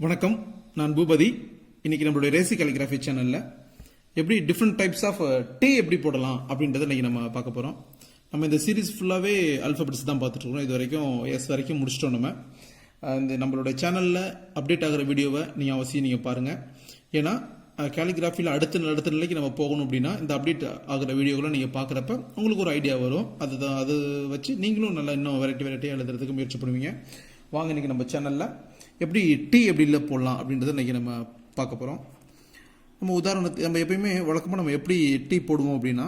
வணக்கம், நான் பூபதி. இன்னைக்கு நம்மளுடைய ரேசி காலிகிராஃபி சேனலில் எப்படி டிஃப்ரெண்ட் டைப்ஸ் ஆஃப் டீ எப்படி போடலாம் அப்படின்றத இன்னைக்கு நம்ம பார்க்க போகிறோம். நம்ம இந்த சீரீஸ் ஃபுல்லாகவே அல்ஃபபெட்ஸ் தான் பார்த்துட்ருக்கோம். இது வரைக்கும் எஸ் வரைக்கும் முடிச்சிட்டோம். நம்ம இந்த நம்மளுடைய சேனலில் அப்டேட் ஆகிற வீடியோவை நீங்கள் அவசியம் பாருங்கள். ஏன்னா கேலிகிராஃபியில் அடுத்த நிலைக்கு நம்ம போகணும் அப்படின்னா இந்த அப்டேட் ஆகிற வீடியோகளை நீங்கள் பார்க்குறப்ப உங்களுக்கு ஒரு ஐடியா வரும். அது வச்சு நீங்களும் நல்லா இன்னும் வெரைட்டியாக எழுதுறதுக்கு முயற்சி பண்ணுவீங்க. வாங்க இன்றைக்கி நம்ம சேனலில் எப்படி டீ எப்படி இல்லை போடலாம் அப்படின்றத இன்றைக்கி நம்ம பார்க்க போகிறோம். நம்ம உதாரணத்துக்கு நம்ம எப்பயுமே வழக்கமாக நம்ம எப்படி டீ போடுவோம் அப்படின்னா,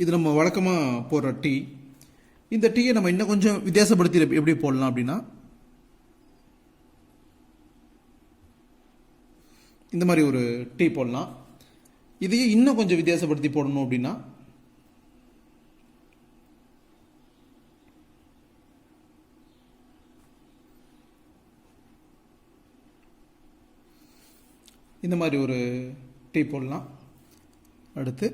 இது நம்ம வழக்கமாக போடுற டீ. இந்த டீயை நம்ம இன்னும் கொஞ்சம் வித்தியாசப்படுத்தி எப்படி போடலாம் அப்படின்னா, இந்த மாதிரி ஒரு டீ போடலாம். இதையே இன்னும் கொஞ்சம் வித்தியாசப்படுத்தி போடணும் அப்படின்னா, இந்த மாதிரி ஒரு டீ போடலாம். அடுத்து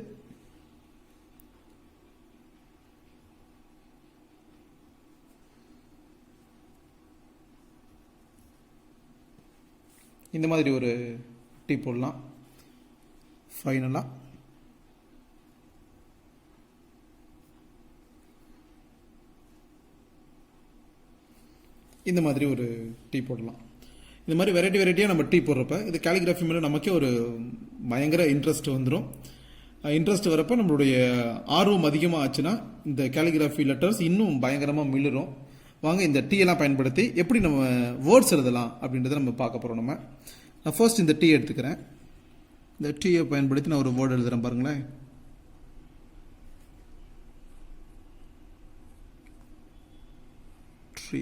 இந்த மாதிரி ஒரு டீ போடலாம். ஃபைனலாக இந்த மாதிரி ஒரு டீ போடலாம். இந்த மாதிரி வெரைட்டியாக நம்ம டீ போடுறப்ப இது கேலிகிராஃபி மேலே நமக்கே ஒரு பயங்கர இன்ட்ரெஸ்ட் வந்துடும். இன்ட்ரெஸ்ட் வரப்போ நம்மளுடைய ஆர்வம் அதிகமாக ஆச்சுன்னா இந்த கேலிகிராஃபி லெட்டர்ஸ் இன்னும் பயங்கரமாக மிளிரும். வாங்க இந்த டீயெல்லாம் பயன்படுத்தி எப்படி நம்ம வேர்ட்ஸ் எழுதலாம் அப்படின்றத நம்ம பார்க்க போகிறோம். நான் ஃபர்ஸ்ட் இந்த டீ எடுத்துக்கிறேன். இந்த டீயை பயன்படுத்தி நான் ஒரு வேர்டு எழுதுகிறேன் பாருங்களேன். ட்ரீ.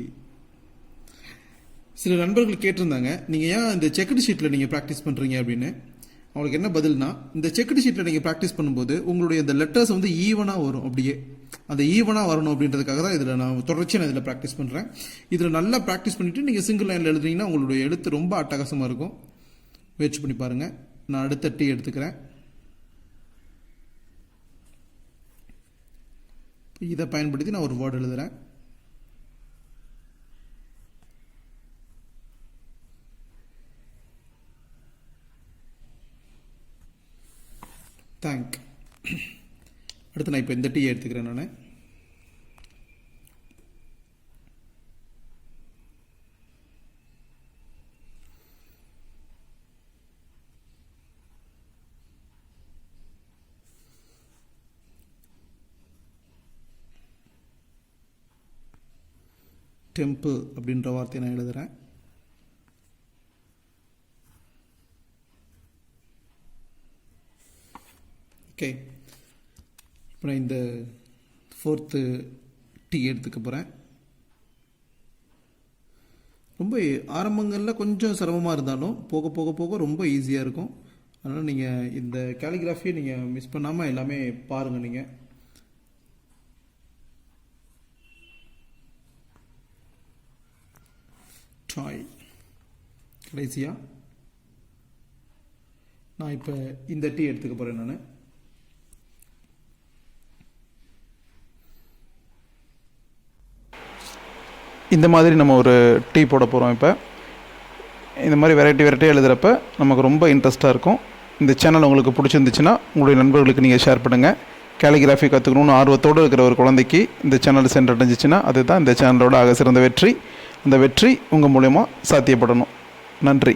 சில நண்பர்கள் கேட்டிருந்தாங்க, நீங்கள் ஏன் இந்த செக்குடு ஷீட்டில் நீங்கள் ப்ராக்டிஸ் பண்ணுறீங்க அப்படின்னு. அவங்களுக்கு என்ன பதில்னா, இந்த செக்குடு ஷீட்டில் நீங்கள் ப்ராக்டிஸ் பண்ணும்போது உங்களுடைய இந்த லெட்டர்ஸ் வந்து ஈவனாக வரும். அப்படியே அந்த ஈவனாக வரணும் அப்படின்றதுக்காக தான் இதில் நான் தொடர்ச்சியாக நான் இதில் ப்ராக்டிஸ் பண்ணுறேன். இதில் நல்லா ப்ராக்டிஸ் பண்ணிவிட்டு நீங்கள் சிங்கிள் லைனில் எழுதுனீங்கன்னா உங்களுடைய எழுத்து ரொம்ப அட்டகாசமாக இருக்கும். முயற்சி பண்ணி பாருங்கள். நான் அடுத்த டீ எடுத்துக்கிறேன். இதை பயன்படுத்தி நான் ஒரு வேர்டு எழுதுகிறேன். தேங்க். அடுத்து நான் இப்போ இந்த டீயை எடுத்துக்கிறேன். நான் டெம்பிள் அப்படின்ற வார்த்தையை நான் எழுதுகிறேன். ஓகே, இப்போ நான் இந்த ஃபோர்த்து டீ எடுத்துக்க போகிறேன். ரொம்ப ஆரம்பங்களில் கொஞ்சம் சிரமமாக இருந்தாலும் போக போக போக ரொம்ப ஈஸியாக இருக்கும். அதனால் நீங்கள் இந்த கேலிகிராஃபியை நீங்கள் மிஸ் பண்ணாமல் எல்லாமே பாருங்கள். நீங்கள் ட்ராய். கடைசியாக நான் இப்போ இந்த டீ எடுத்துக்க போகிறேன். நான் இந்த மாதிரி நம்ம ஒரு டீ போட போகிறோம். இப்போ இந்த மாதிரி வெரைட்டியாக எழுதுகிறப்ப நமக்கு ரொம்ப இன்ட்ரெஸ்ட்டாக இருக்கும். இந்த சேனல் உங்களுக்கு பிடிச்சிருந்துச்சுன்னா உங்களுடைய நண்பர்களுக்கு நீங்கள் ஷேர் பண்ணுங்கள். கேலிகிராஃபி கற்றுக்கணும்னு ஆர்வத்தோடு இருக்கிற ஒரு குழந்தைக்கு இந்த சேனல் சென்றடைஞ்சிச்சுன்னா அதுதான் இந்த சேனலோட ஆக சிறந்த வெற்றி. அந்த வெற்றி உங்கள் மூலயமா சாத்தியப்படணும். நன்றி.